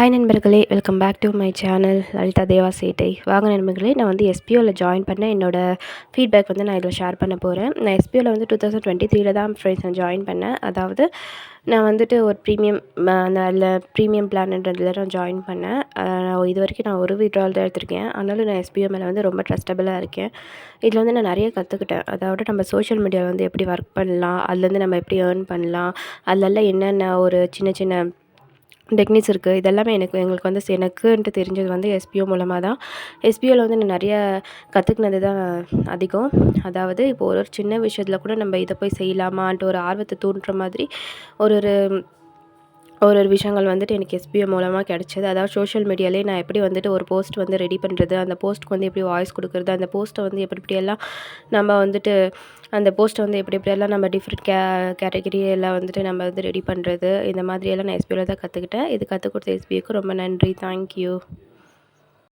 Hi நண்பர்களே, welcome back to my channel Lalitha Deva சேட்டை. வாங்க நண்பர்களே, நான் வந்து எஸ்பிஓவில் ஜாயின் பண்ணேன். என்னோடய ஃபீட்பேக் வந்து நான் இதில் ஷேர் பண்ண போகிறேன். நான் எஸ்பிஓவில் வந்து 2023 தான் ஃப்ரெண்ட்ஸ் நான் ஜாயின் பண்ணேன். அதாவது நான் வந்துட்டு ஒரு ப்ரீமியம் அதில் ப்ரீமியம் பிளான்ன்றதில் நான் ஜாயின் பண்ணேன். இது வரைக்கும் நான் ஒரு விட்ரால் தான் எடுத்திருக்கேன். ஆனாலும் நான் எஸ்பிஓ மேலே வந்து ரொம்ப ட்ரஸ்டபுளாக இருக்கேன். இதில் வந்து நான் நிறைய கற்றுக்கிட்டேன். அதாவது நம்ம சோஷியல் மீடியாவில் வந்து எப்படி ஒர்க் பண்ணலாம், அதுலேருந்து நம்ம எப்படி ஏர்ன் பண்ணலாம், அதிலெல்லாம் என்னென்ன ஒரு சின்ன சின்ன டெக்னிக்ஸ் இருக்குது. இதெல்லாமே எங்களுக்கு வந்து எனக்குன்ட்டு தெரிஞ்சது வந்து எஸ்பிஓ மூலமாக தான். எஸ்பிஓவில் வந்து நான் நிறைய கற்றுக்கினது தான் அதிகம். அதாவது இப்போ ஒரு ஒரு சின்ன விஷயத்தில் கூட நம்ம இதை போய் செய்யலாமான்ட்டு ஒரு ஆர்வத்தை தூண்டுற மாதிரி ஒரு ஒரு ஒரு ஒரு விஷயங்கள் வந்துட்டு எனக்கு எஸ்பிஓ மூலமாக கிடச்சிது. அதாவது சோஷியல் மீடியாலே நான் எப்படி வந்துட்டு ஒரு போஸ்ட் வந்து ரெடி பண்ணுறது, அந்த போஸ்ட்டுக்கு வந்து எப்படி வாய்ஸ் கொடுக்குறது, அந்த போஸ்ட்டை வந்து எப்படி எப்படியெல்லாம் நம்ம வந்துட்டு அந்த போஸ்ட்டை வந்து எப்படி எப்படியெல்லாம் நம்ம டிஃப்ரெண்ட் கேட்டகரியெல்லாம் வந்துட்டு நம்ம வந்து ரெடி பண்ணுறது, இந்த மாதிரியெல்லாம் நான் எஸ்பிஓவில் தான் கற்றுக்கிட்டேன். இது கற்றுக் கொடுத்த எஸ்பிஓக்கு ரொம்ப நன்றி. தேங்க்யூ.